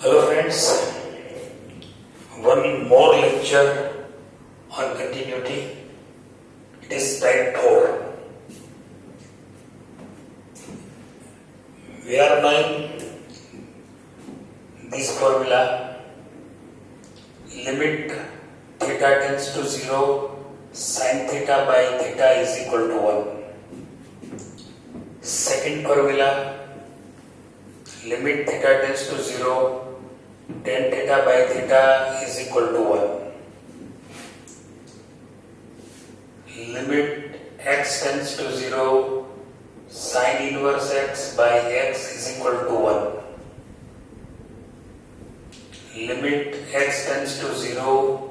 Hello friends, one more lecture on continuity. It is type 4. We are knowing this formula, limit theta tends to 0, sin theta by theta is equal to 1. Second formula, limit theta tends to 0, tan theta by theta is equal to 1. Limit x tends to 0, sin inverse x by x is equal to 1. Limit x tends to 0,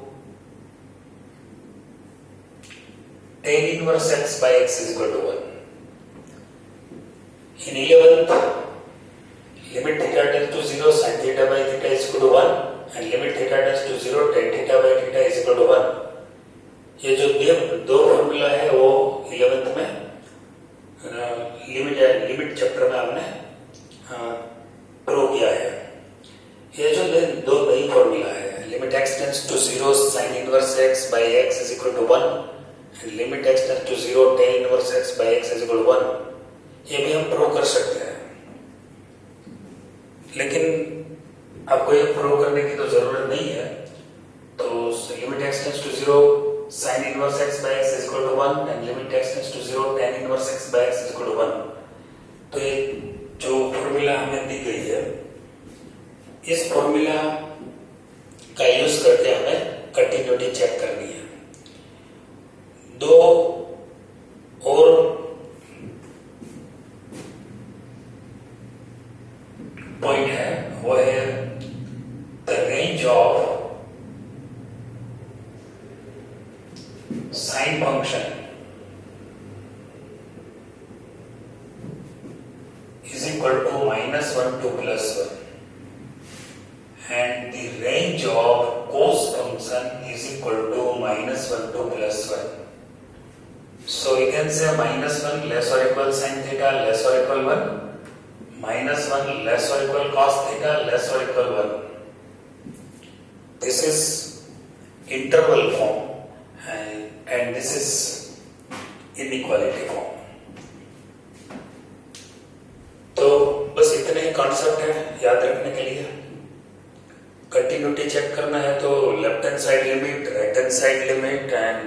tan inverse x by x is equal to 1. In 11th, limit theta tends to 0, sin theta by theta is equal to 1 and limit theta tends to 0, tan theta by theta is equal to 1. ये जो दो formula है वो 11th में limit chapter में हमने prove किया है. ये जो दो नई फॉर्मूला है, limit x tends to 0, sin inverse x by x is equal to 1 and limit x tends to 0, tan inverse x by x is equal to 1, ये भी हम प्रूव कर सकते हैं. लेकिन आपको ये प्रूव करने की तो जरूरत नहीं है. तो limit x tends to 0, sin inverse x by x is equal to 1 and limit x tends to 0, tan inverse x by x is equal to 1. तो ये जो फॉर्मूला हमें दी गई है, इस फॉर्मूला का यूज करके हमें कंटिन्यूटी चेक करनी है. दो और पॉइंट है, वो है the range of sin function is equal to -1 to +1 and the range of cos function is equal to -1 to +1. So we can say -1 less or equal sin theta less or equal 1, -1 less or equal cos theta less or equal 1. This is interval form and this is inequality form. तो बस इतने ही concept है याद रखने के लिए. Continuity check करना है तो left hand side limit, right hand side limit and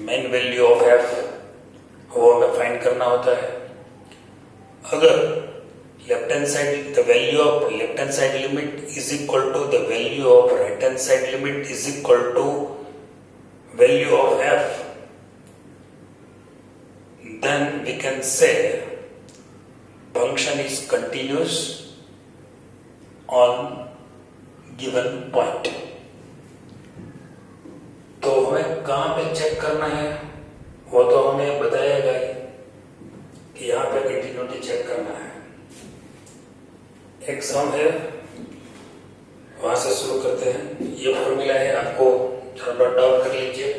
main value of f वो हमें फाइंड करना होता है. अगर left hand side the value of left hand side limit is equal to the value of right hand side limit is equal to value of f, then we can say function is continuous on given point. तो हमें कहाँ पे check करना है वो तो हमें बताएगा ही कि यहाँ पे कंटिन्यूटी चेक करना है. एक सम है, वहां से शुरू करते हैं. ये फॉर्मूला है, आपको नोट डाउन कर लीजिए.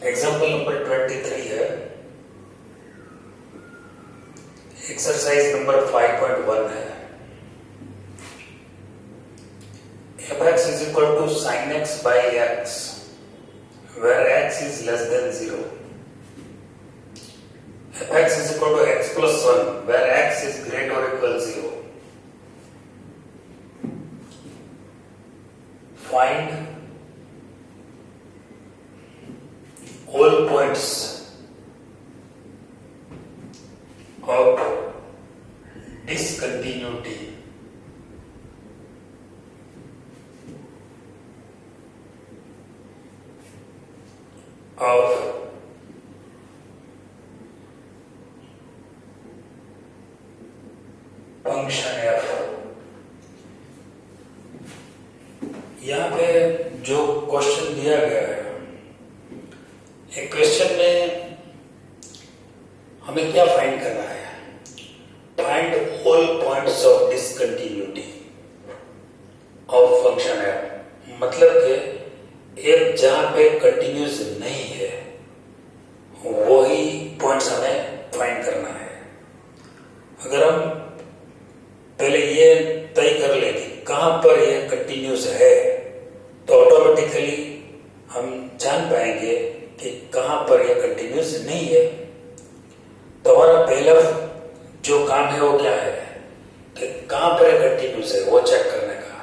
एग्जाम्पल नंबर 23 है. एक्सरसाइज नंबर 5.1 है. fx is equal to sin x by x where x is less than 0. fx is equal to x plus 1 where x is greater or equal 0. Find all points of discontinuity of function f. यहाँ पे जो question दिया गया है, एक question में हमें क्या फाइंड करना है? Find all points of discontinuity of function f. मतलब कि एक जहां पे कंटिन्यूस नहीं है वही पॉइंट पॉइंट्स हमें फाइंड करना है। अगर हम पहले ये तय कर लें कि कहां पर ये कंटिन्यूस है, तो ऑटोमेटिकली हम जान पाएंगे कि कहां पर ये कंटिन्यूस नहीं है। तो हमारा पहला जो काम है वो क्या है कि कहां पर ये कंटिन्यूस है वो चेक करने का।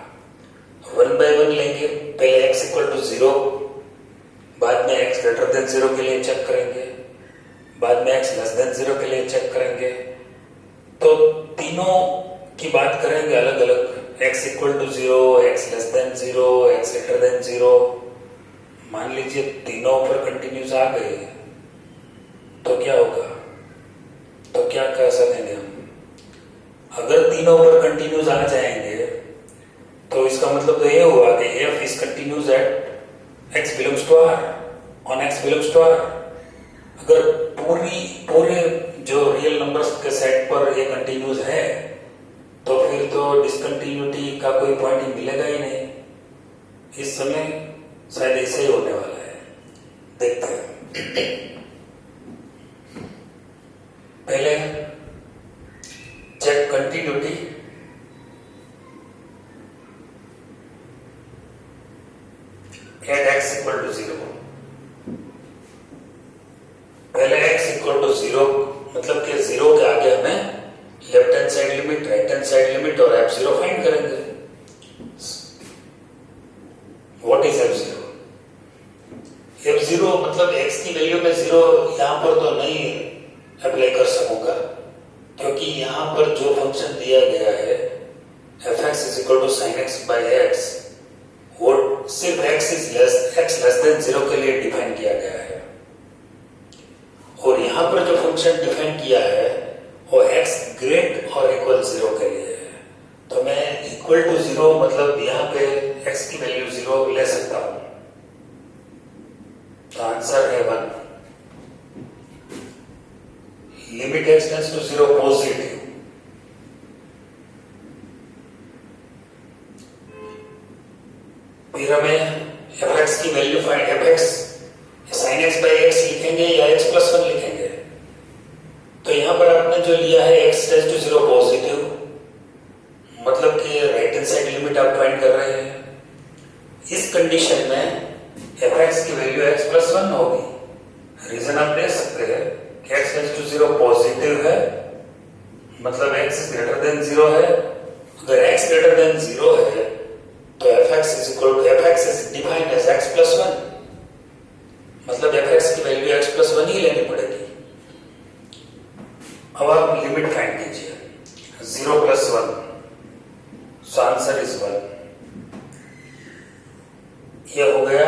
1 बाय 1 लेंगे। पहले x इक्वल टू 0, बाद में x ग्रेटर देन 0 के लिए चेक करेंगे, बाद में x लेस देन 0 के लिए चेक करेंगे। तो तीनों की बात करेंगे अलग अलग। x equal to 0, x less than 0, x greater than 0। मान लीजिए तीनों पर कंटिन्यूस आ गए तो क्या होगा, तो क्या कर सकेंगे हम? अगर तीनों पर कंटिन्यूस आ जाएंगे तो इसका मतलब तो ये हुआ कि f is continuous at x belongs to r on x belongs to r। अगर पूरे जो रियल नंबर्स के सेट पर ये कंटिन्यूस है तो फिर तो डिसकंटिन्यूटी का कोई पॉइंट ही मिलेगा ही नहीं। इस समय शायद ऐसे ही होने वाला है, देखते हैं। पहले check continuity. At x equal to 0। पहले x इक्वल टू 0 मतलब कि 0 के आगे हमें left hand side limit, right hand side limit और f0 फाइंड करेंगे। What is f0? f0 मतलब x की वैल्यू में 0 यहां पर तो नहीं अप्लाई कर सकूंगा, क्योंकि यहां पर जो फंक्शन दिया गया है fx is equal to sin x by x, वो सिर्फ x लेस देन 0 के लिए डिफाइन किया गया है। और यहां पर जो फंक्शन डिफाइन किया है वो x ग्रेट और इक्वल 0 के लिए है। तो मैं इक्वल टू 0 मतलब यहां पे x की वैल्यू 0 ले सकता हूं। तो आंसर है 1। Limit x tends to 0 positive. फिर हमें fx की value find, fx sin x by x लिखेंगे या x प्लस 1 लिखेंगे। तो यहां पर आपने जो लिया है x टेंड्स टू 0 पॉजिटिव, मतलब कि राइट हैंड साइड लिमिट आप फाइंड कर रहे हैं। इस कंडीशन में fx की वैल्यू x प्लस 1 होगी। रीजन आप दे सकते हैं कि x टेंड्स टू 0 पॉजिटिव है, मतलब x ग्रेटर देन 0 है। अगर x ग्रेटर देन 0 है तो fx is equal to fx is defined as x plus 1, मतलब fx की वैल्यू x प्लस 1 ही लेनी पड़ेगी। अब आप लिमिट फाइंड कीजिए 0 प्लस 1, सो आंसर इज 1। ये हो गया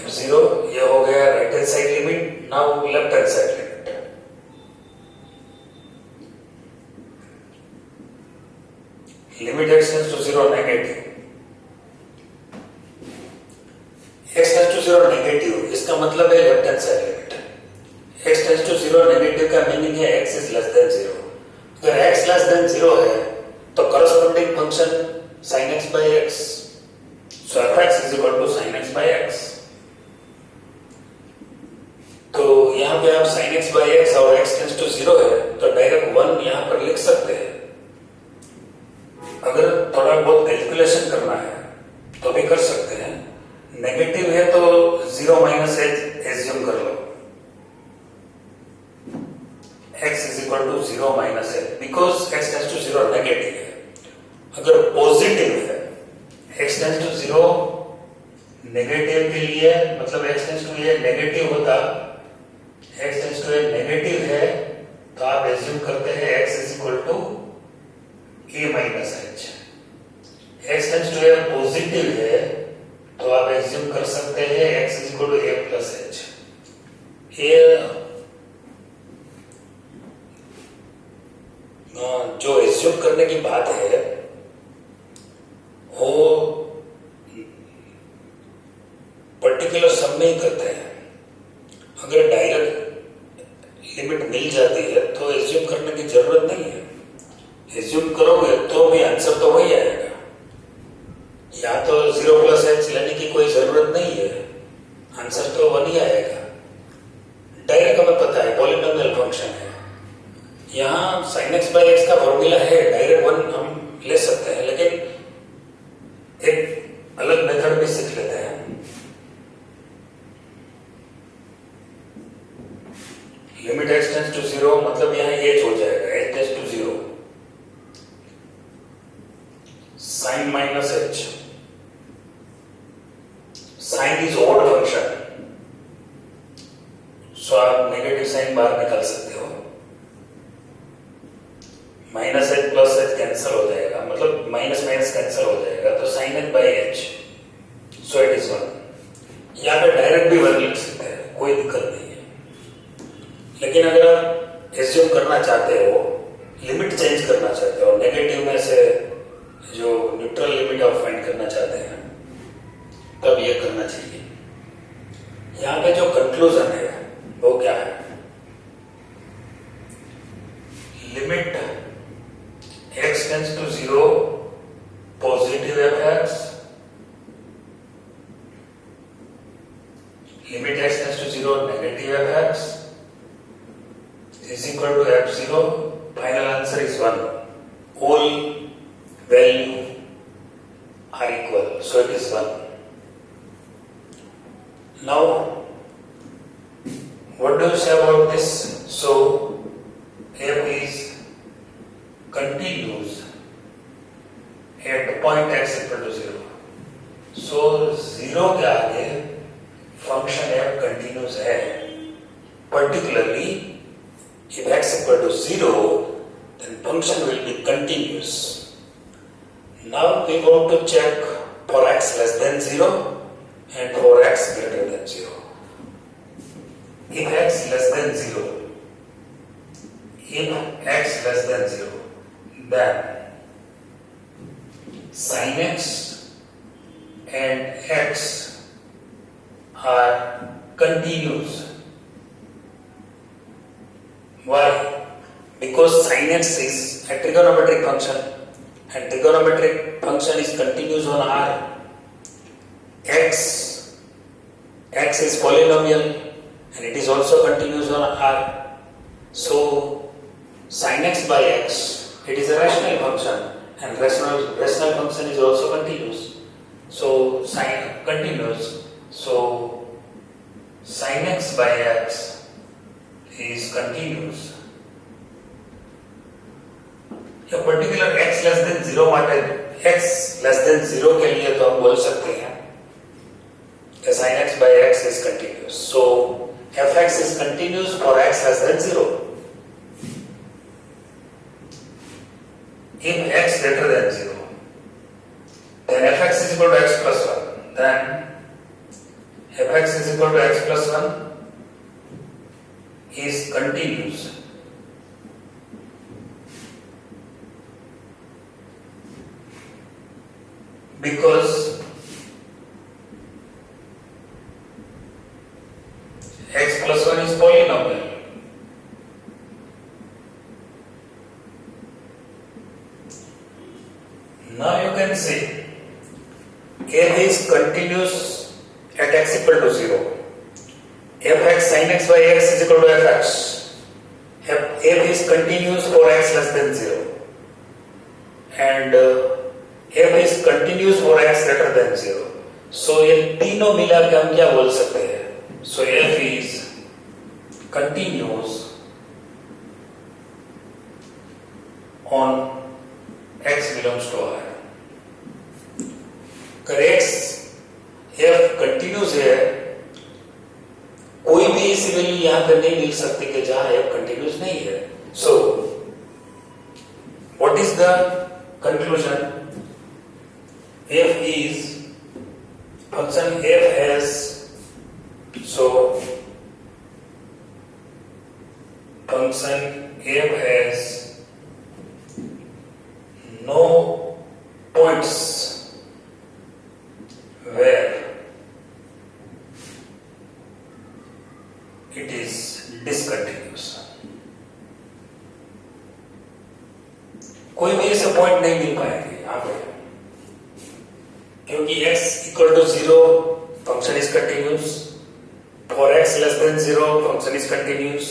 f0, ये हो गया right hand side limit. Now left hand side limit. Limit x tends to 0 negative. x tends to 0 negative, इसका मतलब है left hand side limit. x tends to 0 negative का मीनिंग है x इज लेस देन 0। अगर x less than 0 है तो corresponding function sin x by x, so fx is equal to sin x by x। तो यहां पे आप sin x by x और x टेंड्स टू 0 है तो डायरेक्ट 1 यहां पर लिख सकते हैं। अगर थोड़ा बहुत कैलकुलेशन करना है तो भी कर सकते हैं। नेगेटिव है तो 0 माइनस h एज्यूम कर लो। x is equal to 0 minus h, because x tends to 0 negative है। अगर पॉजिटिव है, x टेंड्स टू 0 नेगेटिव के लिए, मतलब x टेंड्स टू ये नेगेटिव होता, x टेंड्स टू ये नेगेटिव है तो आप एज्यूम करते हैं x is equal to a minus h। x tends to a positive है तो आप एज्यूम कर सकते हैं x is equal to a plus h। ये जो एज्यूम करने की बात है वो पर्टिकुलर सम में ही करते हैं। अगर डायरेक्ट लिमिट मिल जाती है तो एज्यूम करने की जरूरत नहीं है। एज्यूम करोगे तो भी आंसर तो वही आएगा। या तो 0 प्लस h लेने की कोई जरूरत नहीं है, आंसर तो 1 ही आएगा। डायरेक्ट हमें फंक्शन है। यहाँ sin x बाई एक्स का फॉर्मूला है, डायरेक्ट वन हम ले सकते हैं, लेकिन एक अलग मेथड भी सीख लेते हैं। लिमिट x टेंड्स टू 0 मतलब यहाँ h हो जाएगा, h tends to 0, sine minus h, sine is odd function, so आप नेगेटिव साइन बाहर निकाल सकते हो, minus H plus H cancel हो जाएगा, मतलब माइनस माइनस कैंसिल हो जाएगा, तो sine H by H, so it is 1। यहाँ पे डायरेक्ट भी 1 लिख सकते हैं, कोई दिक्कत नहीं है। लेकिन अगर आप एज्यूम करना चाहते हो, लिमिट चेंज करना चाहते हो, नेगेटिव में से जो न्यूट्रल लिमिट आप फाइंड करना चाहते हैं, तब ये करना चाहिए। यहाँ पे जो कंक्लूजन है वो क्या है? Limit x tends to 0 positive f(x), limit x tends to 0 negative f(x) is equal to f0, final answer is 1, all value are equal, so it is 1. Now what do you say about this? So f is continuous at point x equal to 0. So 0 के आगे function f continuous है, particularly if x equal to 0, then function will be continuous. Now we want to check for x less than 0 and for x greater than 0. If x less than 0, then sin x and x are continuous. Why? Because sin x is a trigonometric function and trigonometric function is continuous on R. X is polynomial and it is also continuous on R. So sin x by x, it is a rational function and rational function is also continuous. So sin continuous. So sin x by x is continuous. या particular x less than 0 माटे x less than 0 के लिए तो हम बोल सकते हैं कि sin x by x is continuous. So fx is continuous for x less than 0. If x greater than 0, then fx is equal to x plus 1. Then fx is equal to x plus 1 is continuous. Because x plus 1 is polynomial. Now you can see f is continuous at x equal to 0. fx sin x by x is equal to fx. f is continuous for x less than 0. And f is continuous for x greater than 0. So ये तीनों मिला के हम क्या बोल सकते हैं? So f is continuous on x belongs to R. Correct f continuous है, कोई भी ऐसी वैल्यू यहां पर नहीं मिल सकती कि जहां f कंटिन्यूस नहीं है. So what is the conclusion? F is function f has, so function f has no points where it is discontinuous. कोई भी ऐसे पॉइंट नहीं मिल पाएंगे यहाँ पे, क्योंकि x equal to 0 function is continuous, for x less than 0 function is continuous,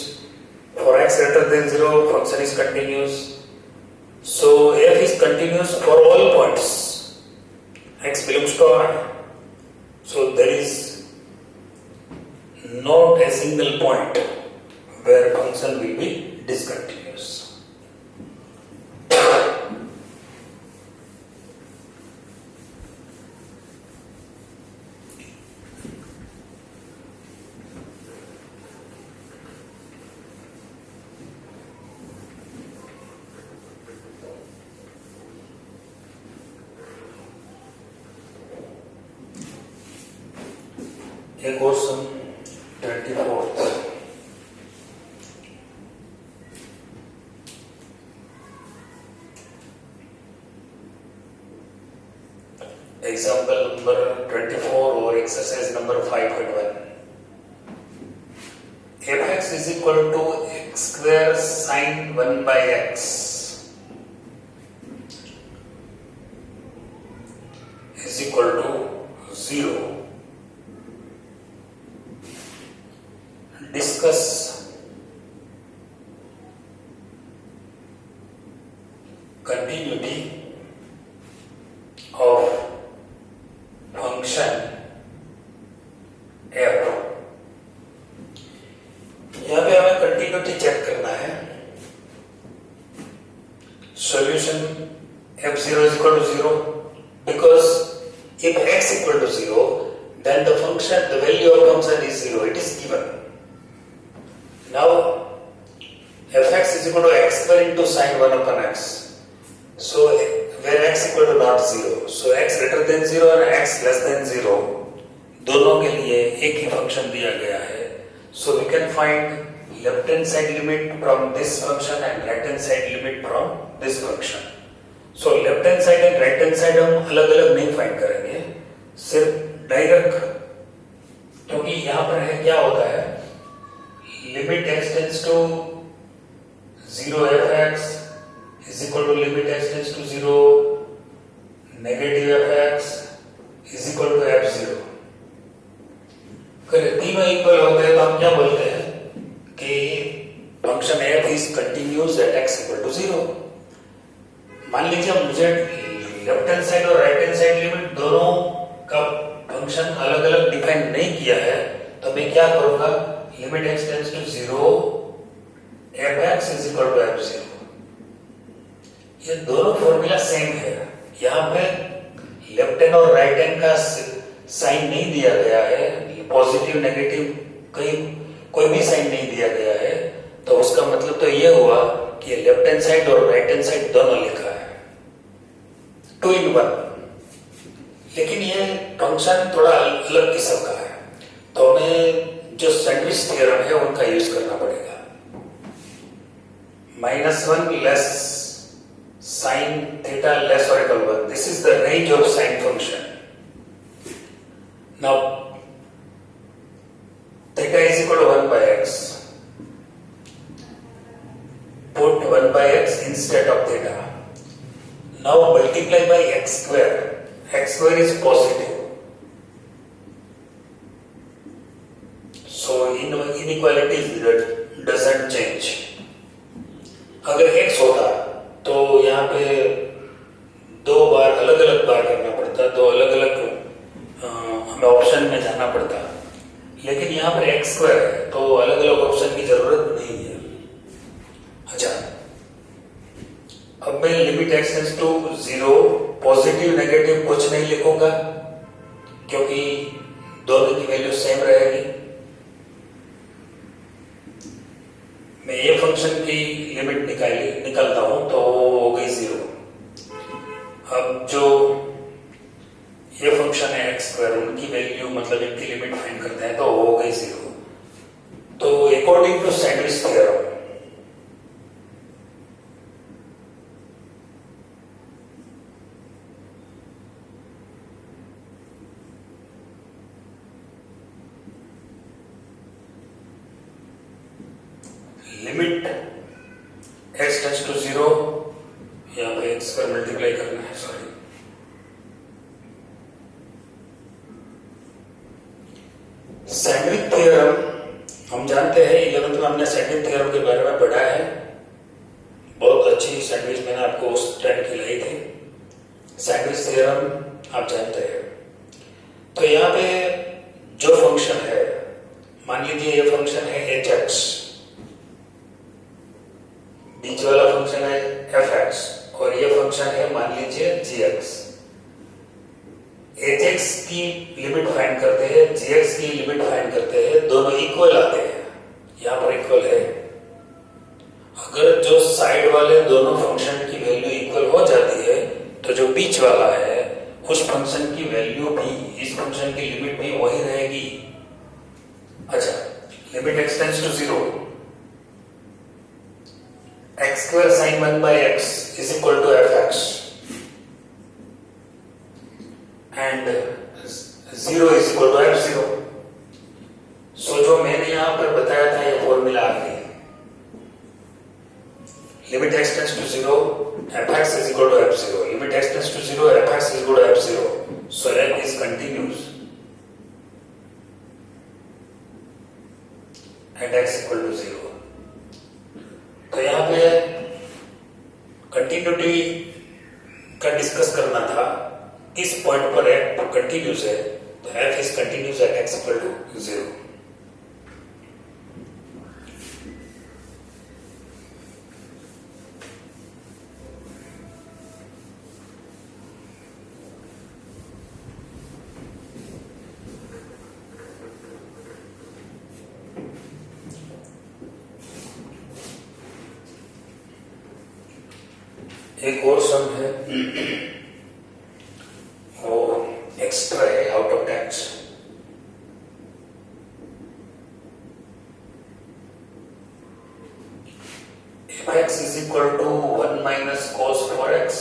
For x greater than 0, function is continuous. So f is continuous for all points. X belongs to R. So there is not a single point where function will be discontinuous. A question 24th. Example number 24 or exercise number 5.1. Fx is equal to x square sine 1 by x is equal to 0. Discuss continuity of function f. यहाँ पे हमें continuity check करना है. Solution f0 is equal to 0 because if x equal to 0, then the value of function is 0. It is given. Now fx is equal to x square into sine 1 upon x. So where x equal to not 0. So x greater than 0 and x less than 0 दोनों के लिए एक ही function दिया गया है. So we can find left hand side limit from this function and right hand side limit from this function. So left hand side and right hand side हम अलग अलग नहीं फाइंड करेंगे, सिर्फ डायरेक्ट, क्योंकि यहाँ पर है क्या होता है, limit x tends to 0 fx is equal to limit x tends to 0 negative fx is equal to f0. अगर तीनों इक्वल होते हैं तो हम क्या बोलते हैं कि function f is continuous at x equal to 0. मान लीजिए मुझे लेफ्ट हैंड साइड और राइट हैंड साइड लिमिट दोनों का फंक्शन अलग अलग डिफाइन नहीं किया है, तो मैं क्या करूंगा, limit x tends to 0 fx is equal to f0. ये दोनों फॉर्मूला सेम है. यहाँ पे लेफ्ट हैंड और राइट हैंड का साइन नहीं दिया गया है, पॉजिटिव नेगेटिव कोई भी साइन नहीं दिया गया है, तो उसका मतलब तो ये हुआ कि लेफ्ट हैंड साइड और राइट हैंड साइड दोनों लिखा है 2 in 1. लेकिन ये फंक्शन थोड़ा अलग किस्म का है, तो हमें जो सैंडविच थ्योरम है उनका यूज करना पड़ेगा. -1 less sin theta less or equal to 1. This is the range of sine function. Now theta is equal to 1 by x. Put 1 by x instead of theta. Now multiply by x square. X square is positive. So inequality doesn't change. अगर x होता तो यहाँ पे दो बार अलग अलग बार करना पड़ता, दो अलग अलग हमें ऑप्शन में जाना पड़ता, लेकिन यहाँ पर x स्क्वायर है तो अलग अलग ऑप्शन की जरूरत नहीं है. अच्छा, अब मैं limit x tends to 0 positive negative कुछ नहीं लिखूंगा क्योंकि दोनों की वैल्यू सेम रहेगी. मैं ये फंक्शन की लिमिट निकालता हूं तो हो गई 0. अब जो ये फंक्शन है x स्क्वायर, उनकी वैल्यू मतलब इनकी लिमिट फाइंड करते हैं तो हो गई 0. तो according to sandwich theorem limit x tends to 0, यहाँ पे x पर मल्टीप्लाई करना है, सॉरी. सैंडविच थ्योरम हम जानते हैं 11th में हमने सैंडविच थ्योरम के बारे में पढ़ा है। बहुत अच्छी सैंडविच मैंने आपको उस टाइम खिलाई थी। सैंडविच थ्योरम आप जानते हैं। तो यहाँ पे जो फंक्शन है, मान लीजिए ये फंक्शन है एच एक्स, बीच वाला फंक्शन है एफ एक्स, और ये फंक्शन है मान लीजिए जी एक्स। एच एक्स की लिमिट फाइंड करते हैं, जी एक्स की लिमिट फाइंड करते हैं, दोनों इक्वल आते हैं। यहां पर इक्वल है। अगर जो साइड वाले दोनों फंक्शन की वैल्यू इक्वल हो जाती है तो जो बीच वाला है उस फंक्शन की वैल्यू भी, इस फंक्शन की लिमिट भी वही रहेगी। अच्छा, limit x tends to 0, x square sin 1 by x is equal to fx and 0 is equal to f0। सो जो मैंने यहां पर बताया था ये फॉर्मूला आ गई। Limit x tends to 0, fx is equal to f0, limit x tends to 0, fx is equal to f0, so f is continuous and x equal to 0। तो यहाँ पे कंटिन्यूटी का डिस्कस करना था। इस पॉइंट पर f कंटिन्यूस है तो f is continuous at x equal to 0। एक और सम है, वो एक्स्ट्रा है, out of text. if x is equal to 1 minus cos 4x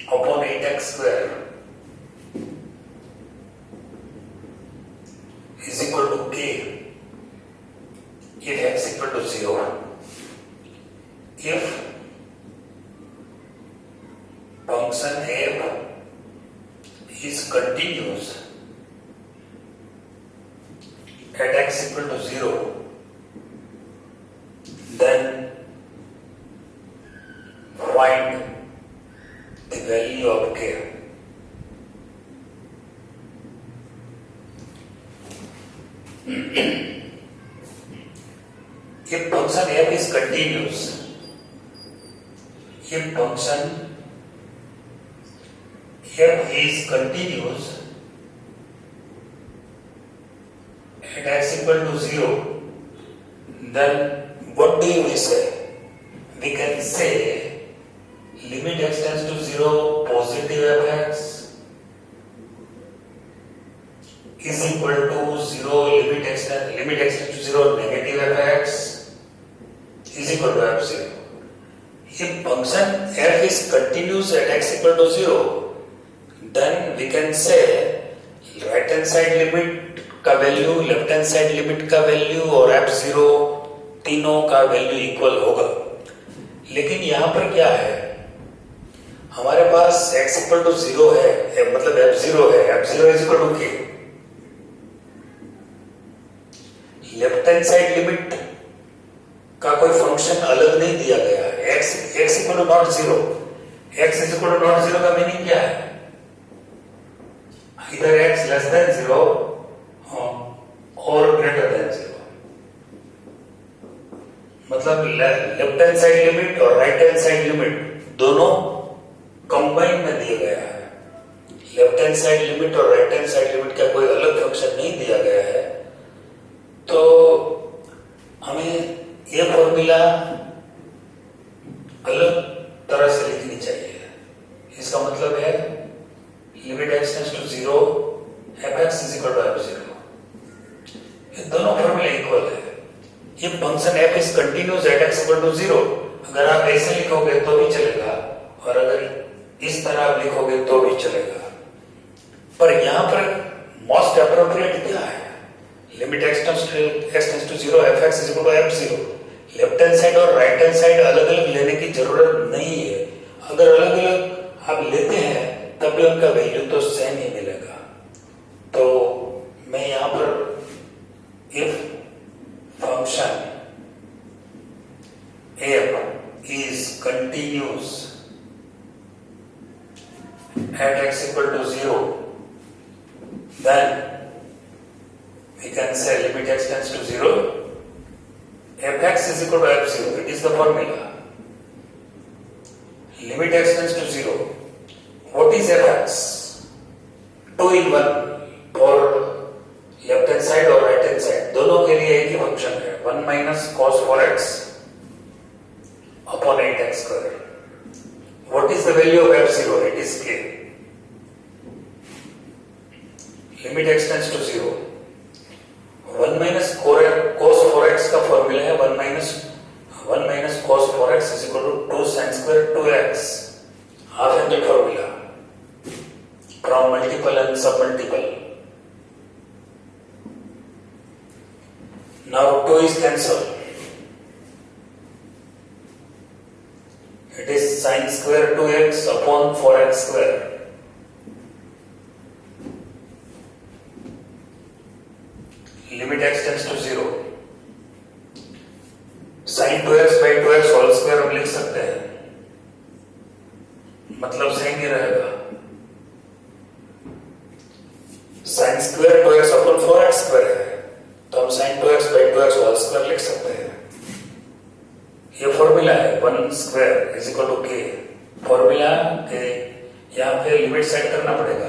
upon 8x square is equal to k if x equal to 0, if function f is continuous at x equal to 0, then find the value of k। If function f is continuous, if function f is continuous at x equal to 0, then what do we say? We can say limit extends to 0 positive fx is equal to 0 limit extends to 0 negative fx is equal to f0। If function f is continuous at x equal to 0, then we can say right hand side limit का value, left hand side limit का value और f0 तीनों का value equal होगा। लेकिन यहां पर क्या है, हमारे पास x इक्वल टू 0 है, मतलब f0 है, f0 is equal to k। Left hand side limit का कोई फंक्शन अलग नहीं दिया गया है। x equal to not 0, x is equal to not 0 का मीनिंग क्या है? Either x less than 0 or greater than 0, मतलब लेफ्ट हैंड साइड लिमिट और राइट हैंड साइड लिमिट दोनों कंबाइन में दिया गया है। लेफ्ट हैंड साइड लिमिट और राइट हैंड साइड लिमिट का कोई अलग फंक्शन नहीं दिया गया है। तो हमें ये फॉर्मूला अलग तरह से लिखनी चाहिए। इसका मतलब है limit x tends to 0 fx is equal to f0। ये दोनों फॉर्मूले इक्वल है। ये function f is continuous at x equal to 0, अगर आप ऐसे लिखोगे तो भी चलेगा और अगर इस तरह आप लिखोगे तो भी चलेगा। पर यहाँ पर मोस्ट अप्रोप्रिएट क्या है? Limit x tends to 0 fx is equal to f0। Left hand side और राइट हैंड साइड अलग अलग लेने की जरूरत नहीं है। अगर अलग अलग आप लेते हैं तब भी उनका वैल्यू तो सेम ही मिलेगा। तो मैं यहाँ पर if function f is continuous at x equal to 0, then we can say limit x tends to 0, fx is equal to f0. It is the formula. Limit x tends to 0. What is fx? 2 in 1 for left hand side और right hand side दोनों के लिए एक ही function है 1 minus cos 4x upon 8x square. What is the value of f0? It is k. Limit x tends to 0. 1 minus cos 4x का formula है 1 minus cos 4x is equal to 2 sin square 2x. Half ended formula from multiple and sub multiple. Now 2 is cancelled. It is sin square 2x upon 4x square. Limit x tends to 0. Sin 2x by 2x whole square हम लिख सकते हैं. मतलब same ही रहेगा. sin square 2x upon 4x square है. तो हम sin 2x by 2x whole square लिख सकते हैं. ये फॉर्मूला है 1 square is equal to k. Formula के यहाँ पे लिमिट सेट करना पड़ेगा.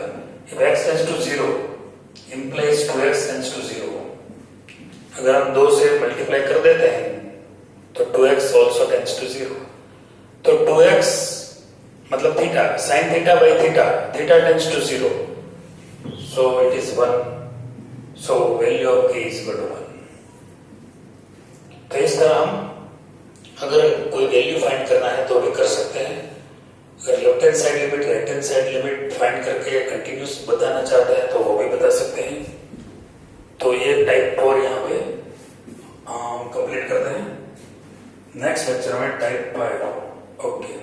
If x tends to 0 implies 2x tends to 0. अगर हम 2 से मल्टीप्लाई कर देते हैं तो 2x also टेंड्स टू 0. तो 2x मतलब theta sin theta by theta tends to 0. So it is 1. So value of k is equal to 1. तो इस तरह हम अगर कोई वैल्यू फाइंड करना है तो भी कर सकते हैं. अगर left hand side limit right hand side limit find करके कंटिन्यूस बताना चाहते हैं तो वो भी बता सकते हैं. तो ये टाइप 4 यहाँ पे कंप्लीट करते हैं. नेक्स्ट लेक्चर में टाइप 5. ओके.